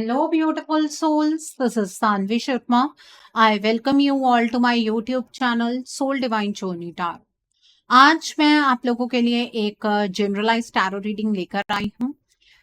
Hello, beautiful souls. This is Sanvi Sharma. I welcome you all to my YouTube channel Soul Divine Journey Tarot. आज मैं आप लोगों के लिए एक जनरलाइज टैरो रीडिंग लेकर आई हूँ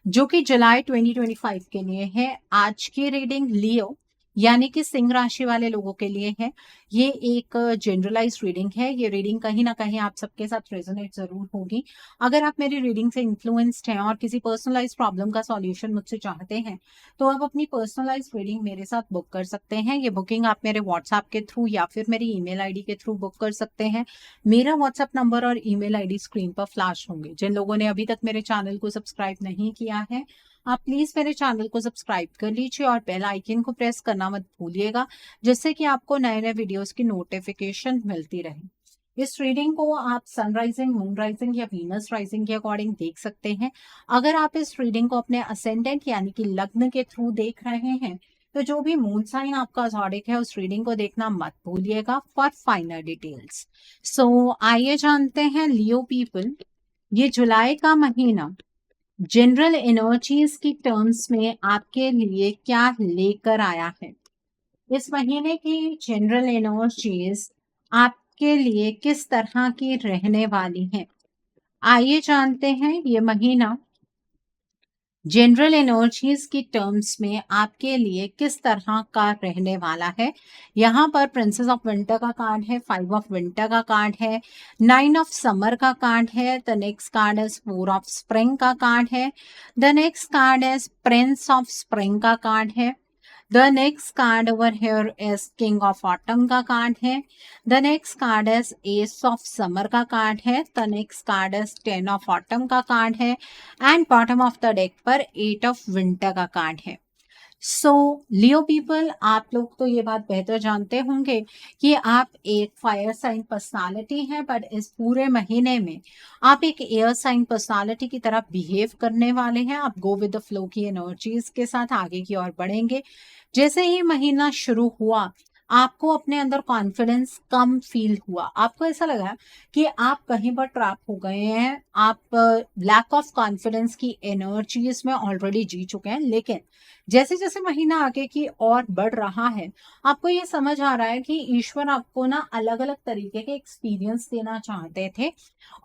जो कि जुलाई 2025 के लिए है। आज की रीडिंग लियो यानी कि सिंह राशि वाले लोगों के लिए है। ये एक जनरलाइज रीडिंग है। ये रीडिंग कहीं ना कहीं आप सबके साथ रेजोनेट जरूर होगी। अगर आप मेरी रीडिंग से इन्फ्लुएंस्ड हैं और किसी पर्सनलाइज प्रॉब्लम का सॉल्यूशन मुझसे चाहते हैं तो आप अपनी पर्सनलाइज रीडिंग मेरे साथ बुक कर सकते हैं। ये बुकिंग आप मेरे व्हाट्सएप के थ्रू या फिर मेरी ईमेल आईडी के थ्रू बुक कर सकते हैं। मेरा व्हाट्सएप नंबर और ईमेल आईडी स्क्रीन पर फ्लैश होंगे। जिन लोगों ने अभी तक मेरे चैनल को सब्सक्राइब नहीं किया है आप प्लीज मेरे चैनल को सब्सक्राइब कर लीजिए और बेल आइकन को प्रेस करना मत भूलिएगा जिससे कि आपको नए नए वीडियोस की नोटिफिकेशन मिलती रहे। इस रीडिंग को आप सनराइजिंग, मून राइजिंग या वीनस राइजिंग के अकॉर्डिंग देख सकते हैं। अगर आप इस रीडिंग को अपने असेंडेंट यानी कि लग्न के थ्रू देख रहे हैं तो जो भी मून साइन आपका ज़ोडिक है उस रीडिंग को देखना मत भूलिएगा फॉर फाइनल डिटेल्स। सो आइए जानते हैं लियो पीपल, ये जुलाई का महीना जनरल एनर्जीज की टर्म्स में आपके लिए क्या लेकर आया है। इस महीने की जनरल एनर्जीज आपके लिए किस तरह की रहने वाली हैं। आइए जानते हैं ये महीना जनरल एनर्जीज की टर्म्स में आपके लिए किस तरह का रहने वाला है। यहाँ पर प्रिंसेस ऑफ विंटर का कार्ड है, 5 ऑफ विंटर का कार्ड है, 9 ऑफ समर का कार्ड है, द नेक्स्ट कार्ड है 4 ऑफ स्प्रिंग का कार्ड है, द नेक्स्ट कार्ड है प्रिंस ऑफ स्प्रिंग का कार्ड है, the next card over here is king of autumn का कार्ड है, the next card is S of summer का कार्ड है, the next card is 10 of autumn का card है and bottom of the deck पर 8 of winter का card है। सो लियो people, आप लोग तो ये बात बेहतर जानते होंगे कि आप एक फायर साइन पर्सनालिटी हैं, बट इस पूरे महीने में आप एक एयर साइन पर्सनालिटी की तरह बिहेव करने वाले हैं। आप गो विद द फ्लो की एनर्जीज के साथ आगे की ओर बढ़ेंगे। जैसे ही महीना शुरू हुआ आपको अपने अंदर कॉन्फिडेंस कम फील हुआ, आपको ऐसा लगा कि आप कहीं पर ट्रैप हो गए हैं, आप लैक ऑफ कॉन्फिडेंस की एनर्जीज में ऑलरेडी जी चुके हैं। लेकिन जैसे जैसे महीना आगे की और बढ़ रहा है आपको ये समझ आ रहा है कि ईश्वर आपको ना अलग अलग तरीके के एक्सपीरियंस देना चाहते थे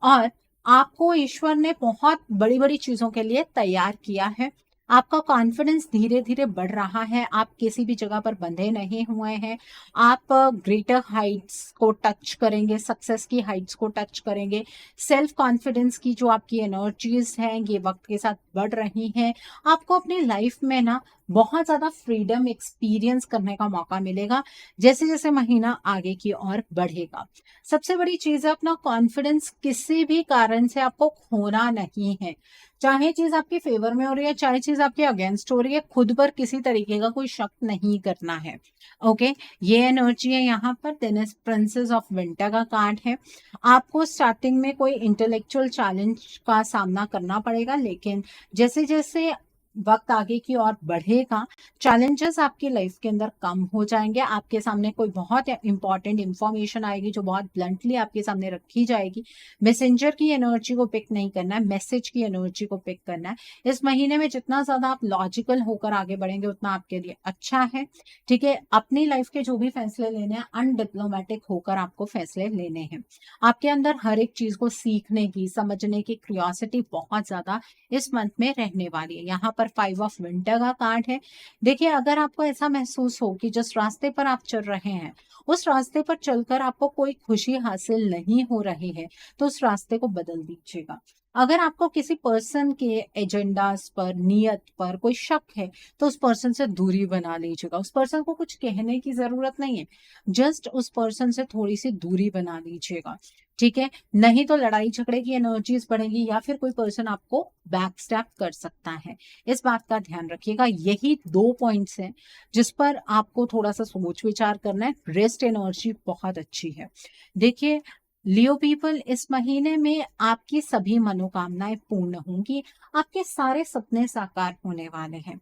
और आपको ईश्वर ने बहुत बड़ी बड़ी चीजों के लिए तैयार किया है। आपका कॉन्फिडेंस धीरे धीरे बढ़ रहा है, आप किसी भी जगह पर बंधे नहीं हुए हैं, आप ग्रेटर हाइट्स को टच करेंगे, सक्सेस की हाइट्स को टच करेंगे। सेल्फ कॉन्फिडेंस की जो आपकी एनर्जीज हैं ये वक्त के साथ बढ़ रही हैं। आपको अपनी लाइफ में ना बहुत ज़्यादा फ्रीडम एक्सपीरियंस करने का मौका मिलेगा जैसे जैसे महीना आगे की ओर बढ़ेगा। सबसे बड़ी चीज़ है अपना कॉन्फिडेंस किसी भी कारण से आपको खोना नहीं है। चाहे चीज आपके फेवर में हो रही है चाहे चीज आपके अगेंस्ट हो रही है, खुद पर किसी तरीके का कोई शक नहीं करना है। ओके, ये एनर्जी है यहाँ पर। देन प्रिंसेस ऑफ विंटर का कार्ड है। आपको स्टार्टिंग में कोई इंटेलेक्चुअल चैलेंज का सामना करना पड़ेगा, लेकिन जैसे जैसे वक्त आगे की ओर बढ़ेगा चैलेंजेस आपकी लाइफ के अंदर कम हो जाएंगे। आपके सामने कोई बहुत इंपॉर्टेंट इंफॉर्मेशन आएगी जो बहुत ब्लंटली आपके सामने रखी जाएगी। मैसेंजर की एनर्जी को पिक नहीं करना है, मैसेज की एनर्जी को पिक करना है। इस महीने में जितना ज्यादा आप लॉजिकल होकर आगे बढ़ेंगे उतना आपके लिए अच्छा है। ठीक है, अपनी लाइफ के जो भी फैसले लेने हैं अनडिप्लोमेटिक होकर आपको फैसले लेने हैं। आपके अंदर हर एक चीज को सीखने की, समझने की क्यूरियोसिटी बहुत ज्यादा इस मंथ में रहने वाली है। यहाँ पर 5 ऑफ विंटर का कार्ड है। देखिए, अगर आपको ऐसा महसूस हो कि जिस रास्ते पर आप चल रहे हैं उस रास्ते पर चलकर आपको कोई खुशी हासिल नहीं हो रही है तो उस रास्ते को बदल दीजिएगा। अगर आपको किसी पर्सन के एजेंडास पर, नियत पर कोई शक है तो उस पर्सन से दूरी बना लीजिएगा। उस पर्सन को कुछ कहने की जरूरत नहीं है, जस्ट उस पर्सन से थोड़ी सी दूरी बना लीजिएगा। ठीक है, नहीं तो लड़ाई झगड़े की एनर्जीज बढ़ेगी या फिर कोई पर्सन आपको बैक स्टैप कर सकता है। इस बात का ध्यान रखिएगा। यही 2 पॉइंट्स हैं जिस पर आपको थोड़ा सा सोच विचार करना है। रेस्ट एनर्जी बहुत अच्छी है। देखिए लियो पीपल, इस महीने में आपकी सभी मनोकामनाएं पूर्ण होंगी, आपके सारे सपने साकार होने वाले हैं।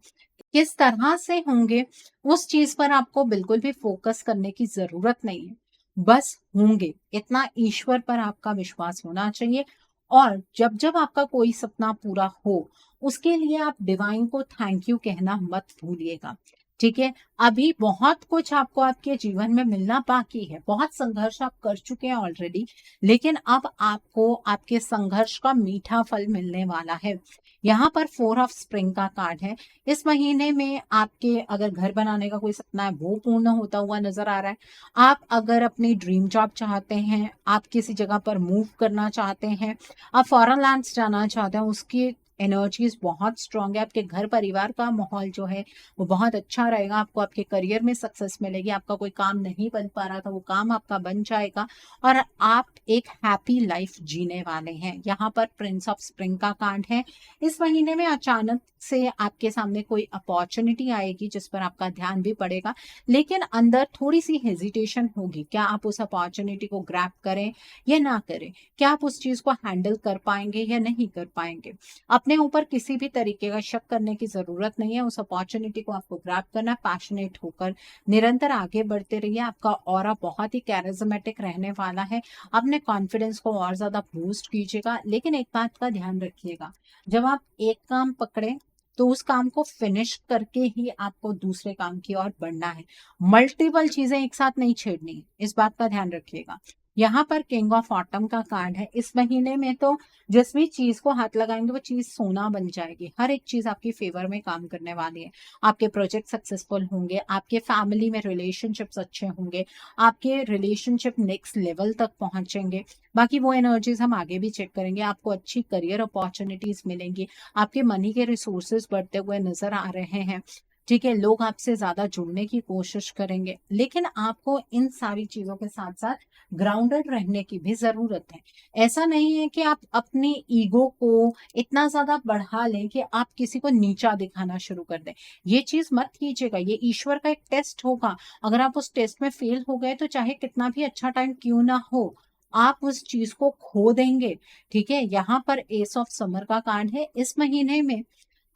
किस तरह से होंगे उस चीज पर आपको बिल्कुल भी फोकस करने की जरूरत नहीं है, बस होंगे, इतना ईश्वर पर आपका विश्वास होना चाहिए और जब जब आपका कोई सपना पूरा हो, उसके लिए आप डिवाइन को थैंक यू कहना मत भूलिएगा। ठीक है? अभी बहुत कुछ आपको आपके जीवन में मिलना बाकी है, बहुत संघर्ष आप कर चुके हैं ऑलरेडी, लेकिन अब आपको आपके संघर्ष का मीठा फल मिलने वाला है। यहाँ पर 4 ऑफ स्प्रिंग का कार्ड है। इस महीने में आपके अगर घर बनाने का कोई सपना है, वो पूर्ण होता हुआ नजर आ रहा है। आप अगर अपनी ड्रीम जॉब चाहते हैं, आप किसी जगह पर मूव करना चाहते हैं, आप फॉरेन लैंड्स जाना चाहते हैं, उसकी एनर्जीज बहुत स्ट्रांग है। आपके घर परिवार का माहौल जो है वो बहुत अच्छा रहेगा। आपको आपके करियर में सक्सेस मिलेगी। आपका कोई काम नहीं बन पा रहा था, वो काम आपका बन जाएगा और आप एक हैप्पी लाइफ जीने वाले हैं। यहाँ पर प्रिंस ऑफ स्प्रिंग का कार्ड है। इस महीने में अचानक से आपके सामने कोई अपॉर्चुनिटी आएगी जिस पर आपका ध्यान भी पड़ेगा, लेकिन अंदर थोड़ी सी हेजिटेशन होगी। क्या आप उस अपॉर्चुनिटी को ग्रैब करें या ना करें? क्या आप उस चीज को हैंडल कर पाएंगे या नहीं कर पाएंगे? अपने ऊपर किसी भी तरीके का शक करने की जरूरत नहीं है। उस अपॉर्चुनिटी को आपको ग्रैब करना, पैशनेट होकर निरंतर आगे बढ़ते रहिए। आपका ऑरा बहुत ही कैरिज्मेटिक रहने वाला है। अपने कॉन्फिडेंस को और ज्यादा बूस्ट कीजिएगा, लेकिन एक बात का ध्यान रखिएगा, जब आप एक काम पकड़े तो उस काम को फिनिश करके ही आपको दूसरे काम की ओर बढ़ना है। मल्टीपल चीजें एक साथ नहीं छेड़नी, इस बात का ध्यान रखिएगा। यहाँ पर किंग ऑफ ऑटम का कार्ड है। इस महीने में तो जिस भी चीज को हाथ लगाएंगे वो चीज सोना बन जाएगी। हर एक चीज आपकी फेवर में काम करने वाली है। आपके प्रोजेक्ट सक्सेसफुल होंगे, आपके फैमिली में रिलेशनशिप्स अच्छे होंगे, आपके रिलेशनशिप नेक्स्ट लेवल तक पहुंचेंगे। बाकी वो एनर्जीज हम आगे भी चेक करेंगे। आपको अच्छी करियर अपॉर्चुनिटीज मिलेंगी। आपके मनी के रिसोर्सेज बढ़ते हुए नजर आ रहे हैं। ठीक है, लोग आपसे ज्यादा जुड़ने की कोशिश करेंगे, लेकिन आपको इन सारी चीजों के साथ साथ ग्राउंडेड रहने की भी जरूरत है। ऐसा नहीं है कि आप अपनी ईगो को इतना ज्यादा बढ़ा लें कि आप किसी को नीचा दिखाना शुरू कर दें। ये चीज मत कीजिएगा। ये ईश्वर का एक टेस्ट होगा। अगर आप उस टेस्ट में फेल हो गए तो चाहे कितना भी अच्छा टाइम क्यों ना हो, आप उस चीज को खो देंगे। ठीक है, यहाँ पर एस ऑफ समर का कार्ड है। इस महीने में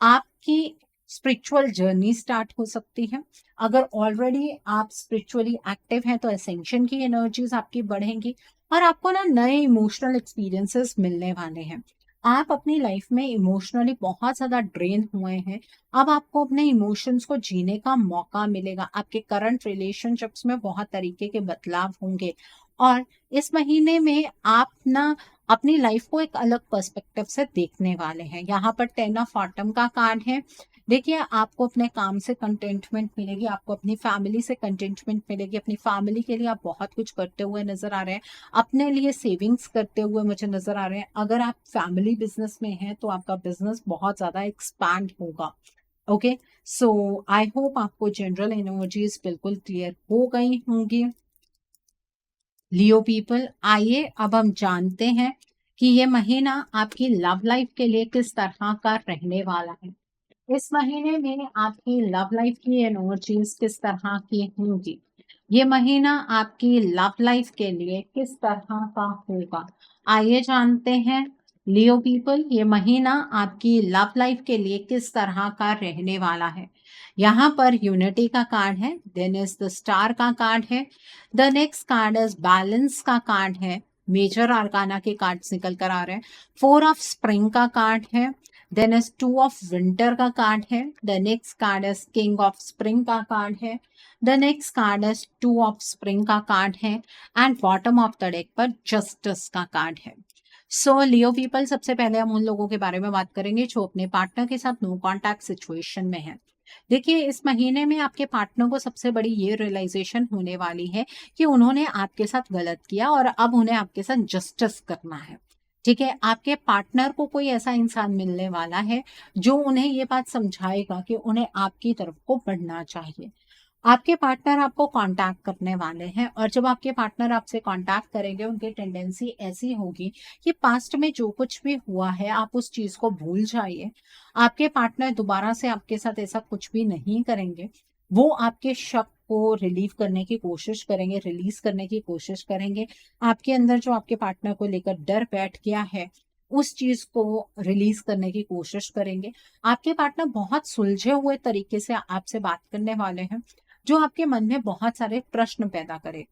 आपकी स्पिरिचुअल जर्नी स्टार्ट हो सकती है। अगर ऑलरेडी आप स्पिरिचुअली एक्टिव हैं तो असेंशन की एनर्जीज आपकी बढ़ेंगी और आपको ना नए इमोशनल एक्सपीरियंसेस मिलने वाले हैं। आप अपनी लाइफ में इमोशनली बहुत ज्यादा ड्रेन हुए हैं। अब आपको अपने इमोशंस को जीने का मौका मिलेगा। आपके करंट रिलेशनशिप्स में बहुत तरीके के बदलाव होंगे और इस महीने में आप ना अपनी लाइफ को एक अलग पर्सपेक्टिव से देखने वाले हैं। यहाँ पर 10 ऑफ ऑटम का कार्ड है। देखिए, आपको अपने काम से कंटेंटमेंट मिलेगी, आपको अपनी फैमिली से कंटेंटमेंट मिलेगी। अपनी फैमिली के लिए आप बहुत कुछ करते हुए नजर आ रहे हैं। अपने लिए सेविंग्स करते हुए मुझे नजर आ रहे हैं। अगर आप फैमिली बिजनेस में हैं तो आपका बिजनेस बहुत ज्यादा एक्सपैंड होगा। ओके, सो आई होप आपको जनरल एनर्जीज बिल्कुल क्लियर हो गई होंगी। लियो पीपल, आइए अब हम जानते हैं कि ये महीना आपकी लव लाइफ के लिए किस तरह का रहने वाला है। इस महीने में आपकी लव लाइफ की एनर्जीज किस तरह की होंगी। ये महीना आपकी लव लाइफ के लिए किस तरह का होगा, आइए जानते हैं। लियो पीपल, ये महीना आपकी लव लाइफ के लिए किस तरह का रहने वाला है। यहाँ पर यूनिटी का कार्ड है, देन इज द स्टार का कार्ड है, the next card is balance का कार्ड है। मेजर आर्काना के कार्ड्स निकल कर आ रहे हैं। 4 ऑफ स्प्रिंग का कार्ड है, देन इज 2 ऑफ विंटर का कार्ड है। The next card is king of spring का कार्ड है। The next card is 2 of spring का कार्ड है and bottom of the deck पर जस्टिस का कार्ड है। सो लियो पीपल, सबसे पहले हम उन लोगों के बारे में बात करेंगे जो अपने पार्टनर के साथ नो कॉन्टैक्ट सिचुएशन में है। देखिए, इस महीने में आपके पार्टनर को सबसे बड़ी ये रियलाइजेशन होने वाली है कि उन्होंने आपके साथ गलत किया और अब उन्हें आपके साथ जस्टिस करना है। ठीक है, आपके पार्टनर को कोई ऐसा इंसान मिलने वाला है जो उन्हें ये बात समझाएगा कि उन्हें आपकी तरफ को बढ़ना चाहिए। आपके पार्टनर आपको कांटेक्ट करने वाले हैं और जब आपके पार्टनर आपसे कांटेक्ट करेंगे, उनकी टेंडेंसी ऐसी होगी कि पास्ट में जो कुछ भी हुआ है आप उस चीज को भूल जाइए। आपके पार्टनर दोबारा से आपके साथ ऐसा कुछ भी नहीं करेंगे। वो आपके शक को रिलीव करने की कोशिश करेंगे, रिलीज करने की कोशिश करेंगे। आपके अंदर जो आपके पार्टनर को लेकर डर बैठ गया है उस चीज को रिलीज करने की कोशिश करेंगे। आपके पार्टनर बहुत सुलझे हुए तरीके से आपसे बात करने वाले हैं जो आपके मन में बहुत सारे प्रश्न पैदा करे।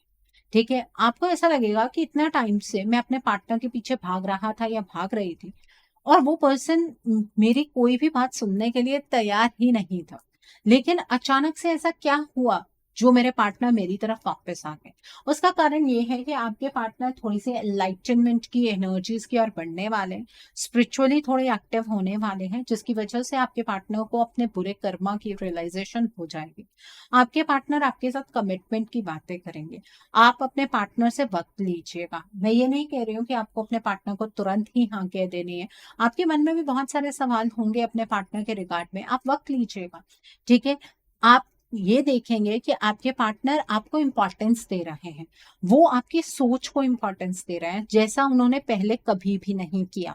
ठीक है? आपको ऐसा लगेगा कि इतना टाइम से मैं अपने पार्टनर के पीछे भाग रहा था या भाग रही थी और वो पर्सन मेरी कोई भी बात सुनने के लिए तैयार ही नहीं था। लेकिन अचानक से ऐसा क्या हुआ जो मेरे पार्टनर मेरी तरफ वापस आ गए? उसका कारण ये है कि आपके पार्टनर थोड़ी-सी एनलाइटनमेंट की एनर्जीज़ की ओर बढ़ने वाले हैं, स्पिरिचुअली थोड़े एक्टिव होने वाले हैं, जिसकी वजह से आपके पार्टनर को अपने बुरे कर्मा की रियलाइज़ेशन हो जाएगी। आपके पार्टनर आपके साथ कमिटमेंट की बातें करेंगे। आप अपने पार्टनर से वक़्त लीजिएगा। मैं ये नहीं कह रही हूँ कि आपको अपने पार्टनर को तुरंत ही हाँ कह देनी है। आपके मन में भी बहुत सारे सवाल होंगे अपने पार्टनर के रिगार्ड में, आप वक़्त लीजिएगा, ठीक है? आप ये देखेंगे कि आपके पार्टनर आपको इम्पोर्टेंस दे रहे हैं। वो आपकी सोच को इम्पोर्टेंस दे रहे हैं, जैसा उन्होंने पहले कभी भी नहीं किया,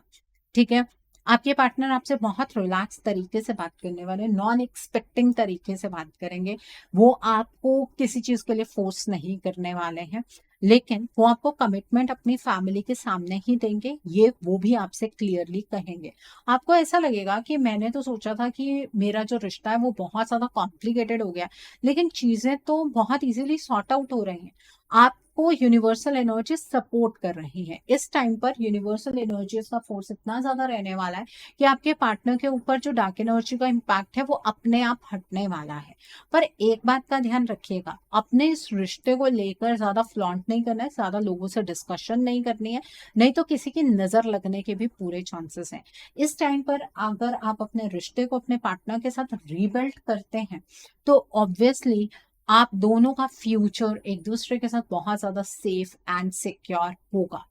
ठीक है? आपके पार्टनर आपसे बहुत रिलैक्स तरीके से बात करने वाले हैं, नॉन एक्सपेक्टिंग तरीके से बात करेंगे। वो आपको किसी चीज़ के लिए फ़ोर्स नहीं करने वाले हैं, लेकिन वो आपको कमिटमेंट अपनी फैमिली के सामने ही देंगे, ये वो भी आपसे क्लियरली कहेंगे। आपको ऐसा लगेगा कि मैंने तो सोचा था कि मेरा जो रिश्ता है वो बहुत ज़्यादा कॉम्प्लिकेटेड हो गया, लेकिन चीज़ें तो बहुत ईज़िली सॉर्ट आउट हो रही हैं। आपको यूनिवर्सल एनर्जी सपोर्ट कर रही है। इस टाइम पर यूनिवर्सल एनर्जीज़ का फ़ोर्स इतना ज़्यादा रहने वाला है कि आपके पार्टनर के ऊपर जो डार्क एनर्जी का इम्पैक्ट है वो अपने आप हटने वाला है। पर एक बात का ध्यान रखिएगा, अपने इस रिश्ते को लेकर ज़्यादा फ्लॉन्ट नहीं करना है, ज़्यादा लोगों से डिस्कशन नहीं करनी है, नहीं तो किसी की नज़र लगने के भी पूरे चांसेस हैं। इस टाइम पर अगर आप अपने रिश्ते को अपने पार्टनर के साथ रीबिल्ड करते हैं, तो ऑब्वियसली आप दोनों का फ्यूचर एक दूसरे के साथ बहुत ज़्यादा सेफ एंड सिक्योर होगा,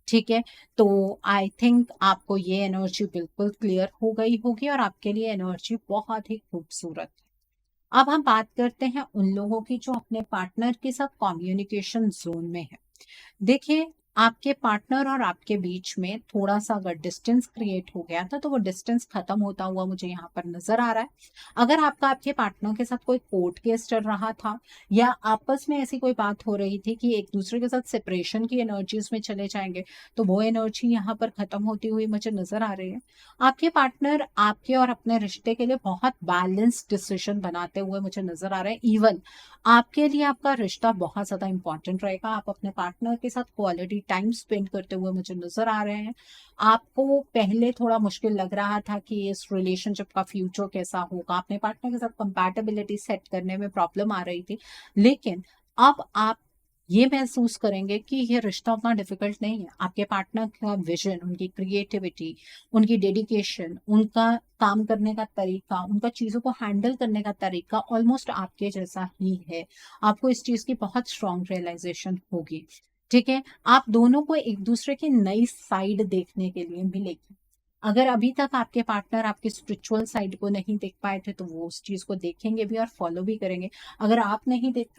ठीक है? तो आई थिंक आपको ये एनर्जी बिल्कुल क्लियर हो गई होगी और आपके लिए एनर्जी बहुत ही खूबसूरत है। अब हम बात करते हैं उन लोगों की जो अपने पार्टनर के साथ कम्युनिकेशन ज़ोन में है। देखिए, आपके पार्टनर और आपके बीच में थोड़ा-सा अगर डिस्टेंस क्रिएट हो गया था, तो वो डिस्टेंस खत्म होता हुआ मुझे यहाँ पर नज़र आ रहा है। अगर आपका आपके पार्टनर के साथ कोई कोर्ट केस चल रहा था या आपस में ऐसी कोई बात हो रही थी कि एक-दूसरे के साथ सेपरेशन की एनर्जीज़ में चले जाएँगे, तो वो एनर्जी यहाँ पर खत्म होती हुई मुझे नज़र आ रही है। आपके पार्टनर आपके और अपने रिश्ते के लिए बहुत बैलेंस्ड डिसीज़न बनाते हुए मुझे नज़र आ रहे हैं। इवन आपके लिए आपका रिश्ता बहुत ज़्यादा इम्पोर्टेंट रहेगा। आप अपने पार्टनर के साथ क्वालिटी टाइम स्पेंड करते हुए मुझे नज़र आ रहे हैं। आपको पहले थोड़ा मुश्किल लग रहा था कि इस रिलेशनशिप का फ्यूचर कैसा होगा, अपने पार्टनर के साथ कंपैटिबिलिटी सेट करने में प्रॉब्लम आ रही थी। लेकिन अब आप ये महसूस करेंगे कि ये रिश्ता उतना डिफ़िकल्ट नहीं है। आपके पार्टनर का विज़न, उनकी क्रिएटिविटी, उनकी डेडिकेशन, उनका काम करने का तरीका, उनका चीज़ों को हैंडल करने का तरीका ऑलमोस्ट आपके जैसा ही है। आपको इस चीज़ की बहुत स्ट्रॉन्ग रियलाइज़ेशन होगी, ठीक है? आप दोनों को एक-दूसरे की नई साइड देखने के लिए मिलेगी। अगर अभी तक आपके पार्टनर आपकी स्पिरिचुअल साइड को नहीं देख पाए थे, तो वो उस चीज़ को देखेंगे भी और फॉलो भी करेंगे। अगर आप नहीं देख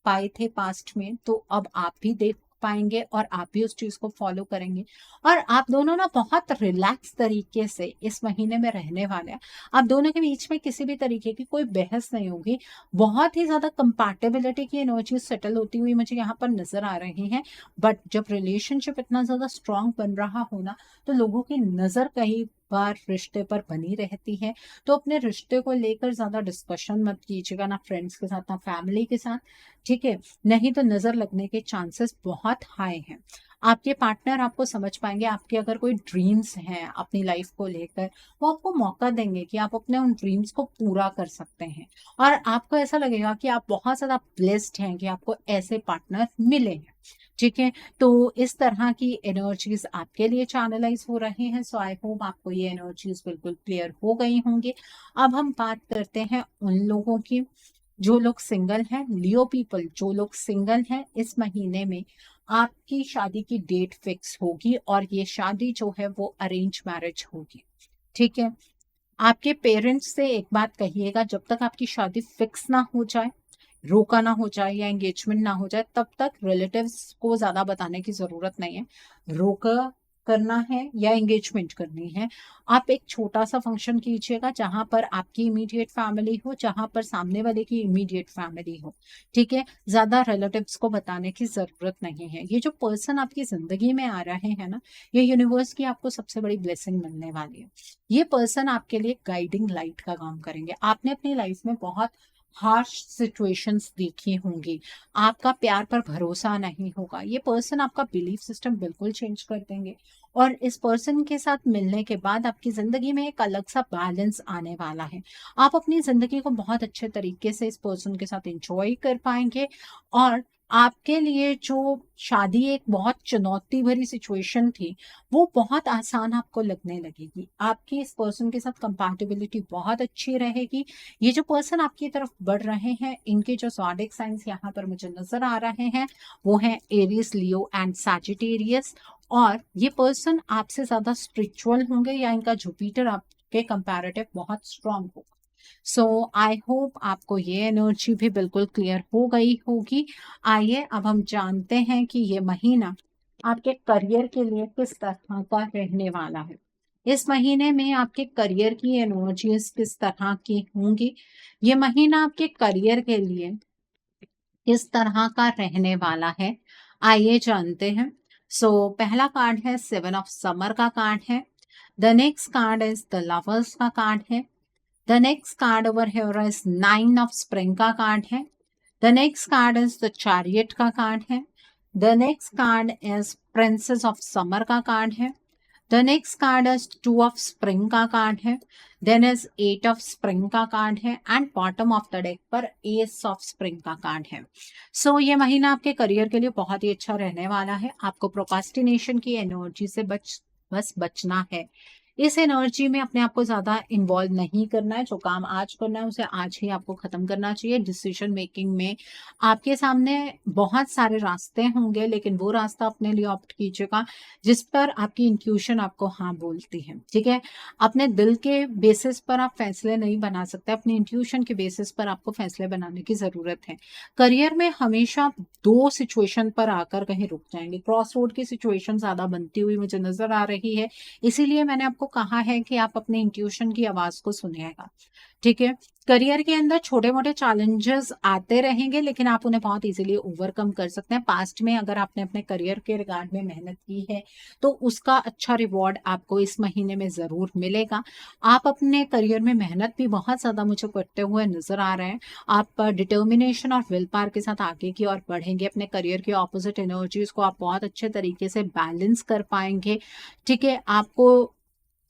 पाए थे पास्ट में, तो अब आप भी देख पाएँगे और आप भी उस चीज़ को फॉलो करेंगे और आप दोनों ना बहुत रिलैक्स तरीके से इस महीने में रहने वाले हैं। आप दोनों के बीच में किसी भी तरीके की कोई बहस नहीं होगी। बहुत ही ज़्यादा कंपैटिबिलिटी की एनर्जी सेटल होती हुई मुझे यहाँ पर नज़र आ रही हैं। बट जब रिलेशनशिप इतना ज़्यादा स्ट्रॉन्ग बन रहा हो ना, तो लोगों की नज़र कई बार रिश्ते पर बनी रहती है। तो अपने रिश्ते को लेकर ज़्यादा डिस्कशन मत कीजिएगा, ना फ्रेंड्स के साथ, ना फैमिली के साथ, ठीक है? नहीं तो नज़र लगने के चांसेस बहुत हाई हैं। आपके पार्टनर आपको समझ पाएँगे, आपके अगर कोई ड्रीम्स हैं अपनी लाइफ़ को लेकर, वो आपको मौका देंगे कि आप अपने उन ड्रीम्स को पूरा कर सकते हैं। और आपको ऐसा लगेगा कि आप बहुत ज़्यादा ब्लेस्ड हैं कि आपको ऐसे पार्टनर मिले हैं, ठीक है? तो इस तरह की एनर्जीज़ आपके लिए चैनलाइज़ हो रही हैं, सो आई होप आपको ये एनर्जीज़ बिल्कुल क्लियर हो गई होंगी। अब हम बात करते हैं उन लोगों की, जो लोग सिंगल हैं, लियो पीपल जो लोग सिंगल हैं, इस महीने में आपकी शादी की डेट फिक्स होगी और ये शादी जो है वो अरेंज मैरिज होगी, ठीक है? आपके पेरेंट्स से एक बात कहिएगा, जब तक आपकी शादी फिक्स ना हो जाए, रोका ना हो जाए या एंगेजमेंट ना हो जाए, तब तक रिलेटिव्स को ज़्यादा बताने की ज़रूरत नहीं है। रोका करना है या एंगेजमेंट करनी है, आप एक छोटा-सा फंक्शन कीजिएगा जहाँ पर आपकी इमीडिएट फैमिली हो, जहाँ पर सामने वाले की इमीडिएट फैमिली हो, ठीक है? ज़्यादा रिलेटिव्स को बताने की ज़रूरत नहीं है। ये जो पर्सन आपकी ज़िंदगी में आ रहे हैं ना, ये यूनिवर्स की आपको सबसे बड़ी ब्लेसिंग मिलने वाली है। ये पर्सन आपके लिए गाइडिंग लाइट का काम करेंगे। आपने अपनी लाइफ में बहुत हार्श सिचुएशंस देखी होंगी, आपका प्यार पर भरोसा नहीं होगा, ये पर्सन आपका बिलीफ सिस्टम बिल्कुल चेंज कर देंगे। और इस पर्सन के साथ मिलने के बाद आपकी ज़िंदगी में एक अलग सा बैलेंस आने वाला है। आप अपनी ज़िंदगी को बहुत अच्छे तरीके से इस पर्सन के साथ एंजॉय कर पाएँगे और आपके लिए जो शादी एक बहुत चुनौती भरी सिचुएशन थी, वो बहुत आसान आपको लगने लगेगी। आपकी इस पर्सन के साथ कंपैटिबिलिटी बहुत अच्छी रहेगी। ये जो पर्सन आपकी तरफ बढ़ रहे हैं, इनके जो ज़ोडिएक साइंस यहाँ पर मुझे नज़र आ रहे हैं, वो हैं एरीज, लियो एंड सैजिटेरियस। और ये पर्सन आपसे ज़्यादा स्पिरिचुअल होंगे या इनका जुपिटर आपके कंपैरेटिव बहुत स्ट्रांग होगा। सो आई होप आपको ये एनर्जी भी बिल्कुल क्लियर हो गई होगी। आइए अब हम जानते हैं कि ये महीना आपके करियर के लिए किस तरह का रहने वाला है। इस महीने में आपके करियर की एनर्जीज किस तरह की होंगी, ये महीना आपके करियर के लिए किस तरह का रहने वाला है, आइए जानते हैं। पहला कार्ड है 7 ऑफ समर का कार्ड है। The next card is the lovers का कार्ड है। The next card over here is 9 of spring का कार्ड है। The next card is the chariot का कार्ड है। The next card is princess of summer का card है। The next card is 2 of spring का card है। Then is 8 of spring का card है and bottom of the deck पर S of spring का कार्ड है। ये महीना आपके करियर के लिए बहुत ही अच्छा रहने वाला है। आपको प्रोक्रास्टिनेशन की एनर्जी से बस बचना है। इस एनर्जी में अपने आप को ज्यादा इन्वॉल्व नहीं करना है। जो काम आज करना है उसे आज ही आपको खत्म करना चाहिए। डिसीजन मेकिंग में आपके सामने बहुत सारे रास्ते होंगे, लेकिन वो रास्ता अपने लिए ऑप्ट कीजिएगा जिस पर आपकी इंट्यूशन आपको हाँ बोलती है। ठीक है, अपने दिल के बेसिस पर आप फैसले नहीं बना सकते, अपनी इंट्यूशन के बेसिस पर आपको फैसले बनाने की जरूरत है। करियर में हमेशा दो सिचुएशन पर आकर कहीं रुक जाएंगे। क्रॉस रोड की सिचुएशन ज्यादा बनती हुई मुझे नजर आ रही है, इसीलिए मैंने आपको कहा है कि आप अपने इंट्यूशन की आवाज को सुनिएगा। ठीक है, करियर के अंदर छोटे मोटे चैलेंजेस आते रहेंगे, लेकिन आप उन्हें बहुत इजीली ओवरकम कर सकते हैं। पास्ट में अगर आपने अपने करियर के रिगार्ड में मेहनत की है तो उसका अच्छा रिवॉर्ड आपको इस महीने में जरूर मिलेगा। आप अपने करियर में मेहनत भी बहुत ज्यादा मुझे करते हुए नजर आ रहे हैं। आप डिटर्मिनेशन और विल पावर के साथ आगे की ओर बढ़ेंगे। अपने करियर के ऑपोजिट एनर्जीज को आप बहुत अच्छे तरीके से बैलेंस कर पाएंगे। ठीक है, आपको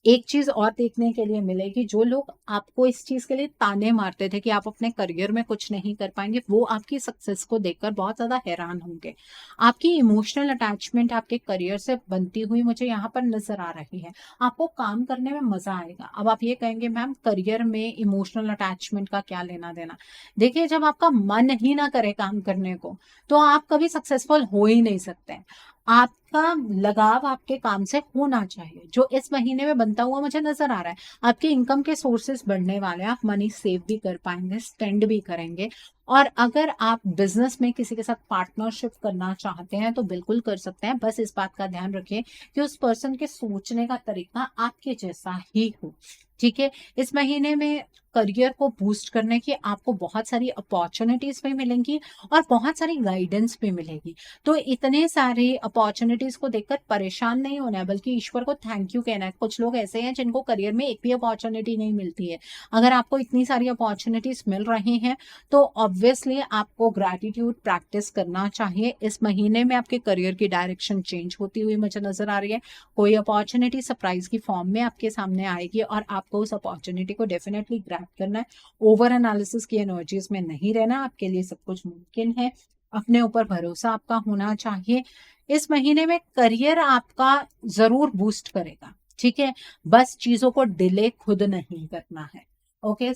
एक चीज और देखने के लिए मिलेगी, जो लोग आपको इस चीज के लिए ताने मारते थे कि आप अपने करियर में कुछ नहीं कर पाएंगे, वो आपकी सक्सेस को देखकर बहुत ज्यादा हैरान होंगे। आपकी इमोशनल अटैचमेंट आपके करियर से बनती हुई मुझे यहाँ पर नजर आ रही है। आपको काम करने में मजा आएगा। अब आप ये कहेंगे मैम करियर में इमोशनल अटैचमेंट का क्या लेना देना। देखिए, जब आपका मन ही ना करे काम करने को तो आप कभी सक्सेसफुल हो ही नहीं सकते। आपका लगाव आपके काम से होना चाहिए, जो इस महीने में बनता हुआ मुझे नजर आ रहा है। आपके इनकम के सोर्सेस बढ़ने वाले हैं, आप मनी सेव भी कर पाएंगे, स्पेंड भी करेंगे। और अगर आप बिजनेस में किसी के साथ पार्टनरशिप करना चाहते हैं तो बिल्कुल कर सकते हैं। बस इस बात का ध्यान रखिए कि उस पर्सन के सोचने का तरीका आपके जैसा ही हो। ठीक है, इस महीने में करियर को बूस्ट करने की आपको बहुत सारी अपॉर्चुनिटीज भी मिलेंगी और बहुत सारी गाइडेंस भी मिलेगी। तो इतने सारे अपॉर्चुनिटीज को देखकर परेशान नहीं होना है, बल्कि ईश्वर को थैंक यू कहना है। कुछ लोग ऐसे हैं जिनको करियर में एक भी अपॉर्चुनिटी नहीं मिलती है। अगर आपको इतनी सारी अपॉर्चुनिटीज मिल रही हैं तो ऑब्वियसली आपको ग्रैटिट्यूड प्रैक्टिस करना चाहिए। इस महीने में आपके करियर की डायरेक्शन चेंज होती हुई मुझे नजर आ रही है। कोई अपॉर्चुनिटी सरप्राइज की फॉर्म में आपके सामने आएगी और आपको उस अपॉर्चुनिटी को डेफिनेटली ग्रैब करना है। ओवर एनालिसिस की एनर्जीज में नहीं रहना, आपके लिए सब कुछ मुमकिन है। अपने ऊपर भरोसा आपका होना चाहिए। इस महीने में करियर आपका जरूर बूस्ट करेगा। ठीक है, बस चीजों को डिले खुद नहीं करना है। ओके,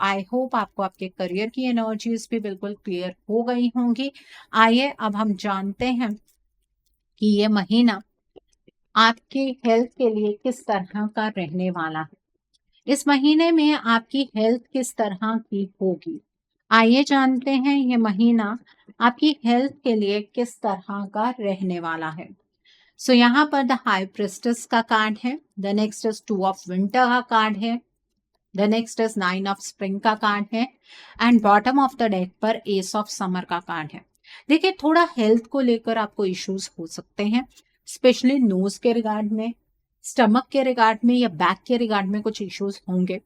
आई होप आपको आपके करियर की एनर्जीज भी बिल्कुल क्लियर हो गई होंगी। आइए अब हम जानते हैं कि ये महीना आपकी हेल्थ के लिए किस तरह का रहने वाला है। इस महीने में आपकी हेल्थ किस तरह की होगी, आइए जानते हैं ये महीना आपकी हेल्थ के लिए किस तरह का रहने वाला है। यहाँ पर द हाई प्रिस्टेस का कार्ड है। The next is 2 of winter का कार्ड है। The next is 9 of spring का कार्ड है and bottom of the deck पर एस ऑफ समर का कार्ड है। देखिए, थोड़ा हेल्थ को लेकर आपको इश्यूज हो सकते हैं, स्पेशली नोज के रिगार्ड में, स्टमक के रिगार्ड में या बैक के रिगार्ड में कुछ इश्यूज होंगे।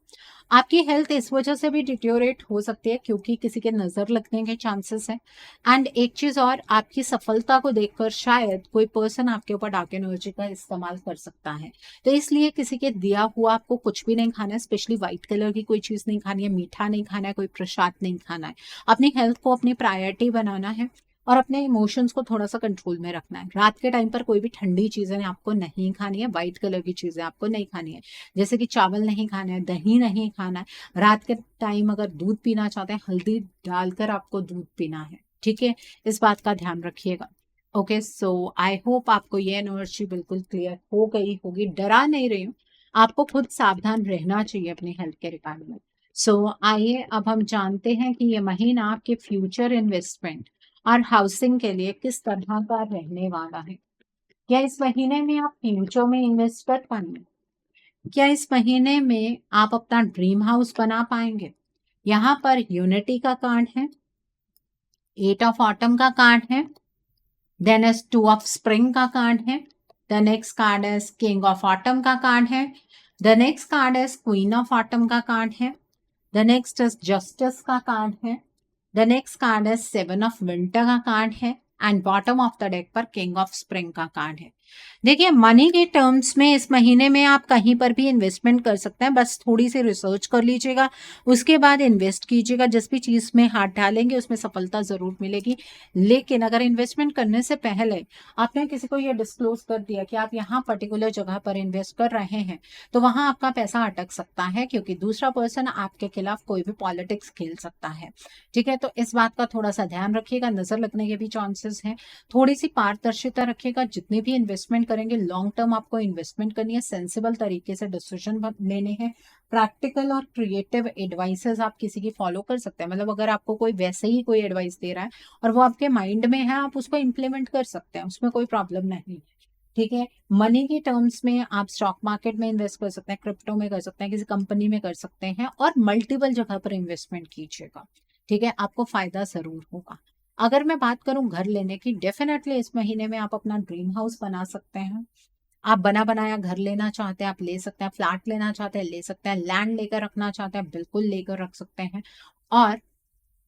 आपकी हेल्थ इस वजह से भी डिटेरियोरेट हो सकती है क्योंकि किसी के नज़र लगने के चांसेस हैं। एंड एक चीज़ और, आपकी सफलता को देखकर शायद कोई पर्सन आपके ऊपर डार्क एनर्जी का इस्तेमाल कर सकता है। तो इसलिए किसी के दिया हुआ आपको कुछ भी नहीं खाना है, स्पेशली व्हाइट कलर की कोई चीज़ नहीं खानी है, मीठा नहीं खाना है, कोई प्रसाद नहीं खाना है। अपनी हेल्थ को अपनी प्रायोरिटी बनाना है और अपने इमोशंस को थोड़ा सा कंट्रोल में रखना है। रात के टाइम पर कोई भी ठंडी चीज़ें आपको नहीं खानी है, व्हाइट कलर की चीज़ें आपको नहीं खानी है, जैसे कि चावल नहीं खाना है, दही नहीं खाना है। रात के टाइम अगर दूध पीना चाहते हैं, हल्दी डालकर आपको दूध पीना है, ठीक है? इस बात का ध्यान रखिएगा। ओके, सो आई होप आपको ये एनर्जी बिल्कुल क्लियर हो गई होगी। डरा नहीं रही हूँ, आपको खुद सावधान रहना चाहिए अपनी हेल्थ के रिगार्ड में। सो आइए अब हम जानते हैं कि ये महीना आपके फ्यूचर इन्वेस्टमेंट और हाउसिंग के लिए किस तरह का रहने वाला है। क्या इस महीने में आप फ्यूचर में इन्वेस्ट कर पाएंगे? क्या इस महीने में आप अपना ड्रीम हाउस बना पाएंगे? यहाँ पर यूनिटी का कार्ड है, 8 ऑफ ऑटम का कार्ड है, देन इज 2 ऑफ स्प्रिंग का कार्ड है, the next card is king of autumn का कार्ड है, the next card is queen of autumn का कार्ड है, द नेक्स्ट इज जस्टिस का कार्ड है, द नेक्स्ट कार्ड है 7 ऑफ विंटर का कार्ड है and bottom of the deck पर किंग ऑफ स्प्रिंग का कार्ड है। देखिए, मनी के टर्म्स में इस महीने में आप कहीं पर भी इन्वेस्टमेंट कर सकते हैं, बस थोड़ी सी रिसर्च कर लीजिएगा, उसके बाद इन्वेस्ट कीजिएगा। जिस भी चीज़ में हाथ डालेंगे उसमें सफलता ज़रूर मिलेगी। लेकिन अगर इन्वेस्टमेंट करने से पहले आपने किसी को ये डिस्क्लोज कर दिया कि आप यहाँ पर्टिकुलर जगह पर इन्वेस्ट कर रहे हैं, तो वहाँ आपका पैसा अटक सकता है क्योंकि दूसरा पर्सन आपके खिलाफ कोई भी पॉलिटिक्स खेल सकता है, ठीक है? तो इस बात का थोड़ा सा ध्यान रखिएगा, नज़र लगने के भी चांसेस हैं। थोड़ी सी पारदर्शिता रखिएगा, जितने भी इन्वेस्टमेंट करेंगे लॉन्ग टर्म आपको इन्वेस्टमेंट करनी है, सेंसिबल तरीके से डिसीजन लेने हैं। प्रैक्टिकल और क्रिएटिव एडवाइसेस आप किसी की फॉलो कर सकते हैं, मतलब अगर आपको कोई वैसे ही कोई एडवाइस दे रहा है और वो आपके माइंड में है, आप उसको इम्प्लीमेंट कर सकते हैं, उसमें कोई प्रॉब्लम नहीं है, ठीक है? मनी के टर्म्स में आप स्टॉक मार्केट में इन्वेस्ट कर सकते हैं, क्रिप्टो में कर सकते हैं, किसी कंपनी में कर सकते हैं और मल्टीपल जगह पर इन्वेस्टमेंट कीजिएगा, ठीक है? आपको फायदा जरूर होगा। अगर मैं बात करूं घर लेने की, डेफिनेटली इस महीने में आप अपना ड्रीम हाउस बना सकते हैं। आप बना बनाया घर लेना चाहते हैं, आप ले सकते हैं। फ्लैट लेना चाहते हैं, ले सकते हैं। लैंड लेकर रखना चाहते हैं, बिल्कुल लेकर रख सकते हैं। और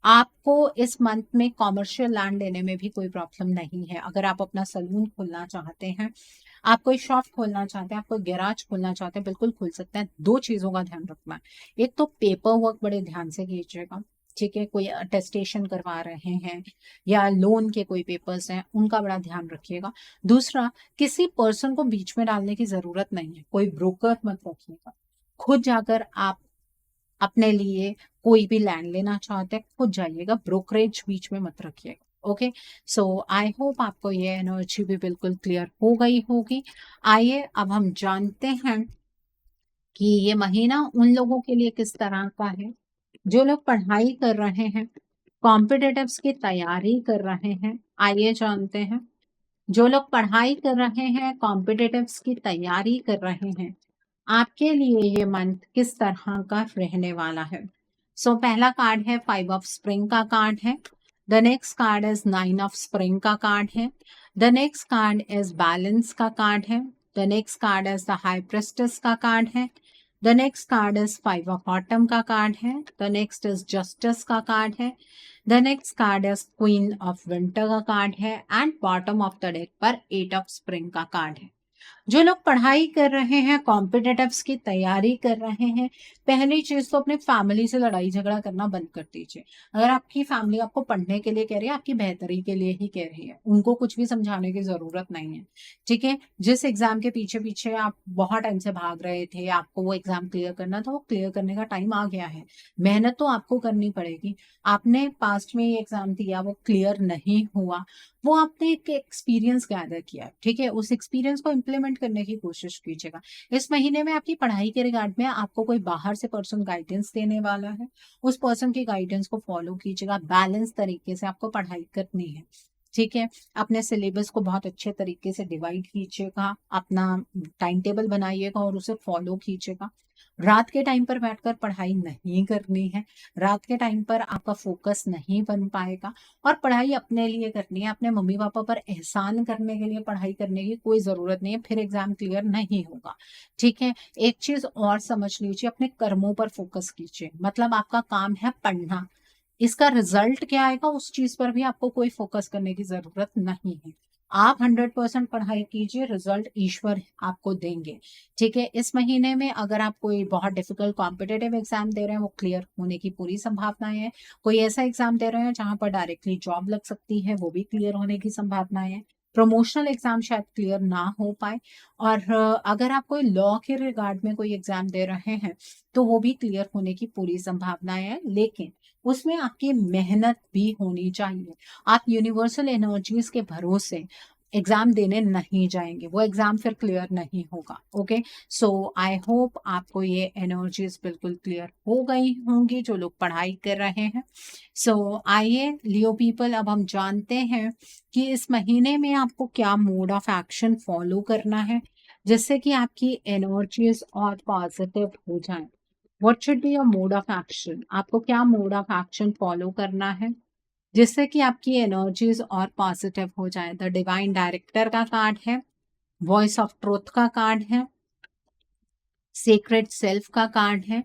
आपको इस मंथ में कॉमर्शियल लैंड लेने में भी कोई प्रॉब्लम नहीं है। अगर आप अपना सलून खोलना चाहते हैं, आप कोई शॉप खोलना चाहते हैं, आप कोई गैराज खोलना चाहते हैं, बिल्कुल खोल सकते हैं। दो चीजों का ध्यान रखना है, एक तो पेपर वर्क बड़े ध्यान से कीजिएगा, ठीक है? कोई अटेस्टेशन करवा रहे हैं या लोन के कोई पेपर्स हैं, उनका बड़ा ध्यान रखिएगा। दूसरा, किसी पर्सन को बीच में डालने की जरूरत नहीं है, कोई ब्रोकर मत रखिएगा। खुद जाकर आप अपने लिए कोई भी लैंड लेना चाहते हैं, खुद जाइएगा, ब्रोकरेज बीच में मत रखिएगा। ओके, सो आई होप आपको ये एनर्जी भी बिल्कुल क्लियर हो गई होगी। आइए अब हम जानते हैं कि ये महीना उन लोगों के लिए किस तरह का है जो लोग पढ़ाई कर रहे हैं, कॉम्पिटिटिव्स की तैयारी कर रहे हैं। आइए जानते हैं, जो लोग पढ़ाई कर रहे हैं, कॉम्पिटिटिव्स की तैयारी कर रहे हैं, आपके लिए ये मंथ किस तरह का रहने वाला है। सो पहला कार्ड है 5 ऑफ स्प्रिंग का कार्ड है, the next card is 9 of spring का कार्ड है, the next card is balance का कार्ड है, the next card is the high prestige का कार्ड है, the next card is 5 of autumn का कार्ड है, द नेक्स्ट इज जस्टिस का card है, the next card is queen of winter का card है and bottom of the deck पर 8 of spring का कार्ड है। जो लोग पढ़ाई कर रहे हैं, कॉम्पिटिटिव्स की तैयारी कर रहे हैं, पहली चीज तो अपने फैमिली से लड़ाई झगड़ा करना बंद कर दीजिए। अगर आपकी फैमिली आपको पढ़ने के लिए कह रही है, आपकी बेहतरी के लिए ही कह रही है, उनको कुछ भी समझाने की जरूरत नहीं है, ठीक है? जिस एग्जाम के पीछे पीछे आप बहुत टाइम से भाग रहे थे, आपको वो एग्जाम क्लियर करना था, वो क्लियर करने का टाइम आ गया है। मेहनत तो आपको करनी पड़ेगी। आपने पास्ट में ये एग्जाम दिया, वो क्लियर नहीं हुआ, वो आपने एक एक्सपीरियंस गैदर किया, ठीक है? उस एक्सपीरियंस को इम्प्लीमेंट करने की कोशिश कीजिएगा। इस महीने में आपकी पढ़ाई के रिगार्ड में आपको कोई बाहर से पर्सन गाइडेंस देने वाला है, उस पर्सन की गाइडेंस को फॉलो कीजिएगा। बैलेंस तरीके से आपको पढ़ाई करनी है, ठीक है? अपने सिलेबस को बहुत अच्छे तरीके से डिवाइड कीजिएगा, अपना टाइम टेबल बनाइएगा और उसे फॉलो कीजिएगा। रात के टाइम पर बैठकर पढ़ाई नहीं करनी है, रात के टाइम पर आपका फ़ोकस नहीं बन पाएगा और पढ़ाई अपने लिए करनी है, अपने मम्मी-पापा पर एहसान करने के लिए पढ़ाई करने की कोई ज़रूरत नहीं है, फिर एग्ज़ाम क्लियर नहीं होगा, ठीक है? एक चीज़ और समझ लीजिए, अपने कर्मों पर फ़ोकस कीजिए, मतलब आपका काम है पढ़ना, इसका रिजल्ट क्या आएगा उस चीज पर भी आपको कोई फोकस करने की जरूरत नहीं है। आप 100% पढ़ाई कीजिए, रिजल्ट ईश्वर आपको देंगे। ठीक है, इस महीने में अगर आप कोई बहुत डिफिकल्ट कॉम्पिटेटिव एग्जाम दे रहे हैं, वो क्लियर होने की पूरी संभावनाएं है। कोई ऐसा एग्जाम दे रहे हैं जहां पर डायरेक्टली जॉब लग सकती है, वो भी क्लियर होने की संभावनाएं है। प्रमोशनल एग्जाम शायद क्लियर ना हो पाए। और अगर आप कोई लॉ के रिगार्ड में कोई एग्जाम दे रहे हैं तो वो भी क्लियर होने की पूरी संभावनाएं है, लेकिन उसमें आपकी मेहनत भी होनी चाहिए। आप यूनिवर्सल एनर्जीज के भरोसे एग्जाम देने नहीं जाएंगे, वो एग्जाम फिर क्लियर नहीं होगा। ओके, सो आई होप आपको ये एनर्जीज बिल्कुल क्लियर हो गई होंगी जो लोग पढ़ाई कर रहे हैं। सो आइए लियो पीपल, अब हम जानते हैं कि इस महीने में आपको क्या मोड ऑफ एक्शन फॉलो करना है जिससे कि आपकी एनर्जीज और पॉजिटिव हो जाएं। What should be your mode of action? आपको क्या मोड ऑफ एक्शन फॉलो करना है जिससे कि आपकी एनर्जीज और पॉजिटिव हो जाए? द डिवाइन डायरेक्टर का कार्ड है, वॉइस ऑफ ट्रुथ का कार्ड है, सीक्रेट सेल्फ का कार्ड है,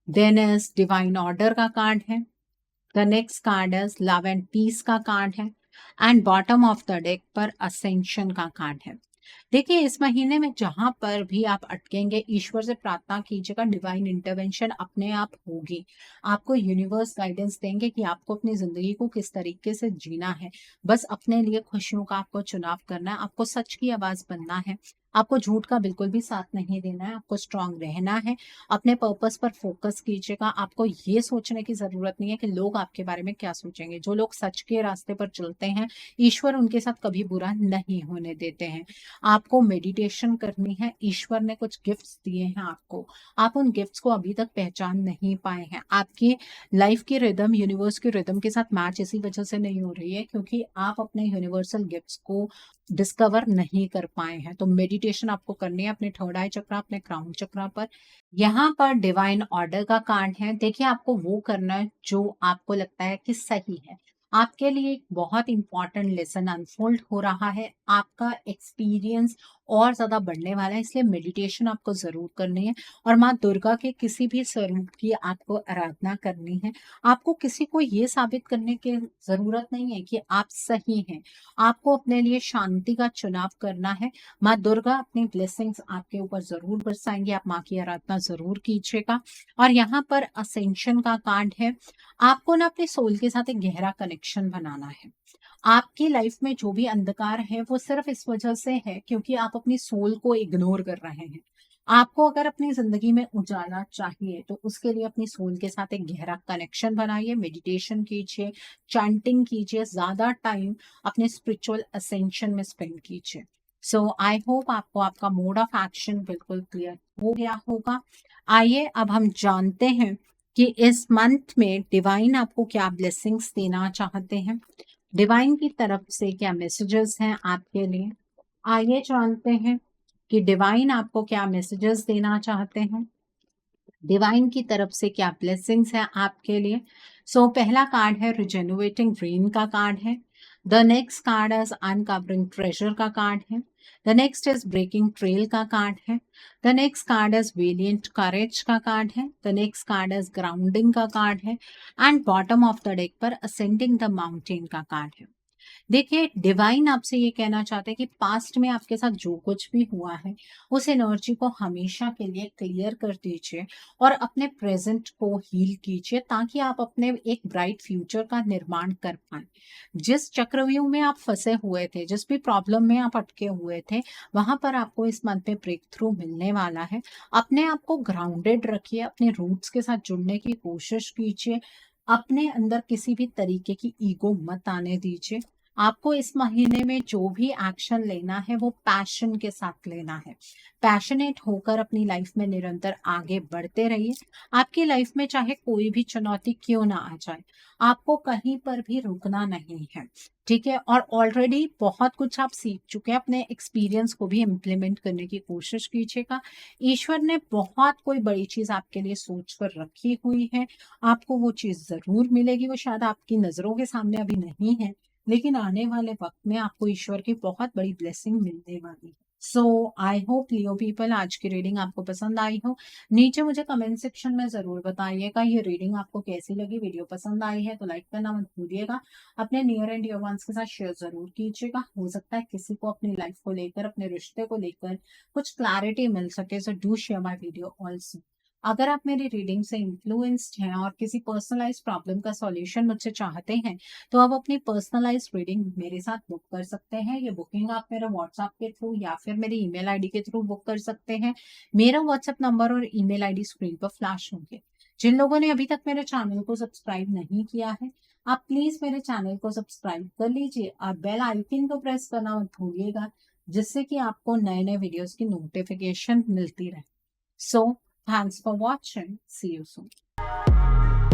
देन इज डिवाइन ऑर्डर का कार्ड है, the next card is love and peace का कार्ड है and bottom of the deck पर असेंशन का कार्ड है। देखिए, इस महीने में जहां पर भी आप अटकेंगे, ईश्वर से प्रार्थना कीजिएगा, डिवाइन इंटरवेंशन अपने आप होगी। आपको यूनिवर्स गाइडेंस देंगे कि आपको अपनी जिंदगी को किस तरीके से जीना है। बस अपने लिए खुशियों का आपको चुनाव करना है, आपको सच की आवाज बनना है, आपको झूठ का बिल्कुल भी साथ नहीं देना है, आपको स्ट्रांग रहना है, अपने पर्पस पर फोकस कीजिएगा। आपको ये सोचने की जरूरत नहीं है कि लोग आपके बारे में क्या सोचेंगे। जो लोग सच के रास्ते पर चलते हैं, ईश्वर उनके साथ कभी बुरा नहीं होने देते हैं। आपको मेडिटेशन करनी है, ईश्वर ने कुछ गिफ्ट्स दिए हैं आपको, आप उन गिफ्ट्स को अभी तक पहचान नहीं पाए हैं। आपकी लाइफ की रिदम यूनिवर्स की रिदम के साथ मैच इसी वजह से नहीं हो रही है क्योंकि आप अपने यूनिवर्सल गिफ्ट्स को डिस्कवर नहीं कर पाए हैं। तो मेडिटेशन आपको करनी है अपने थर्ड आई चक्रा, अपने क्राउन चक्रा पर। यहाँ पर डिवाइन ऑर्डर का कार्ड है। देखिए, आपको वो करना है जो आपको लगता है कि सही है। आपके लिए एक बहुत इंपॉर्टेंट लेसन अनफोल्ड हो रहा है, आपका एक्सपीरियंस और ज्यादा बढ़ने वाला है, इसलिए मेडिटेशन आपको जरूर करनी है और माँ दुर्गा के किसी भी स्वरूप की आपको आराधना करनी है। आपको किसी को ये साबित करने की जरूरत नहीं है कि आप सही हैं, आपको अपने लिए शांति का चुनाव करना है। माँ दुर्गा अपनी ब्लेसिंग्स आपके ऊपर जरूर बरसाएंगी, आप माँ की आराधना जरूर कीजिएगा। और यहाँ पर असेंशन का कार्ड है। आपको ना अपने सोल के साथ एक गहरा कनेक्शन बनाना है। आपकी लाइफ में जो भी अंधकार है वो सिर्फ इस वजह से है क्योंकि आप अपनी सोल को इग्नोर कर रहे हैं। आपको अगर अपनी जिंदगी में उजाला चाहिए तो उसके लिए अपनी सोल के साथ एक गहरा कनेक्शन बनाइए, मेडिटेशन कीजिए, चैंटिंग कीजिए, ज्यादा टाइम अपने स्पिरिचुअल असेंशन में स्पेंड कीजिए। सो आई होप आपको आपका मोड ऑफ एक्शन बिल्कुल क्लियर हो गया होगा। आइए अब हम जानते हैं कि इस मंथ में डिवाइन आपको क्या ब्लेसिंग्स देना चाहते हैं, डिवाइन की तरफ से क्या मैसेजेस हैं आपके लिए। आइए जानते हैं कि डिवाइन आपको क्या मैसेजेस देना चाहते हैं, डिवाइन की तरफ से क्या ब्लेसिंग्स हैं आपके लिए। सो पहला कार्ड है रिजेन्युएटिंग ड्रीम का कार्ड है। The next card is uncovering treasure का कार्ड है। The next is breaking trail का कार्ड है। The next card is valiant courage का कार्ड है। The next card is grounding का कार्ड है and bottom of the deck पर ascending the mountain का कार्ड है। देखिए, डिवाइन आपसे ये कहना चाहते हैं कि पास्ट में आपके साथ जो कुछ भी हुआ है उस एनर्जी को हमेशा के लिए क्लियर कर दीजिए और अपने प्रेजेंट को हील कीजिए ताकि आप अपने एक ब्राइट फ्यूचर का निर्माण कर पाए। जिस चक्रव्यूह में आप फंसे हुए थे, जिस भी प्रॉब्लम में आप अटके हुए थे, वहां पर आपको इस मंथ में ब्रेक थ्रू मिलने वाला है। अपने आप को ग्राउंडेड रखिए, अपने रूट्स के साथ जुड़ने की कोशिश कीजिए, अपने अंदर किसी भी तरीके की ईगो मत आने दीजिए। आपको इस महीने में जो भी एक्शन लेना है वो पैशन के साथ लेना है। पैशनेट होकर अपनी लाइफ में निरंतर आगे बढ़ते रहिए। आपकी लाइफ में चाहे कोई भी चुनौती क्यों ना आ जाए, आपको कहीं पर भी रुकना नहीं है, ठीक है? और ऑलरेडी बहुत कुछ आप सीख चुके हैं, अपने एक्सपीरियंस को भी इम्प्लीमेंट करने की कोशिश कीजिएगा। ईश्वर ने बहुत कोई बड़ी चीज़ आपके लिए सोच कर रखी हुई है, आपको वो चीज़ ज़रूर मिलेगी, वो शायद आपकी नज़रों के सामने अभी नहीं है, लेकिन आने वाले वक्त में आपको ईश्वर की बहुत बड़ी ब्लेसिंग मिलने वाली है। सो आई होप लियो पीपल आज की रीडिंग आपको पसंद आई हो। नीचे मुझे कमेंट सेक्शन में जरूर बताइएगा ये रीडिंग आपको कैसी लगी। वीडियो पसंद आई है तो लाइक करना मत भूलिएगा। अपने नियर एंड डियर वंस के साथ शेयर जरूर कीजिएगा। हो सकता है किसी को अपनी लाइफ को लेकर, अपने रिश्ते को लेकर कुछ क्लैरिटी मिल सके। So do share my video also. अगर आप मेरी रीडिंग से इन्फ्लुएंस्ड हैं और किसी पर्सनलाइज प्रॉब्लम का सॉल्यूशन मुझसे चाहते हैं, तो आप अपनी पर्सनलाइज रीडिंग मेरे साथ बुक कर सकते हैं। ये बुकिंग आप मेरे व्हाट्सएप के थ्रू या फिर मेरी ईमेल आईडी के थ्रू बुक कर सकते हैं। मेरा व्हाट्सएप नंबर और ईमेल आईडी स्क्रीन पर फ्लैश होंगे। जिन लोगों ने अभी तक मेरे चैनल को सब्सक्राइब नहीं किया है, आप प्लीज मेरे चैनल को सब्सक्राइब कर लीजिए और बेल आइकन को प्रेस करना मत भूलिएगा, जिससे कि आपको नए नए वीडियोस की नोटिफिकेशन मिलती रहे। So thanks for watching, see you soon.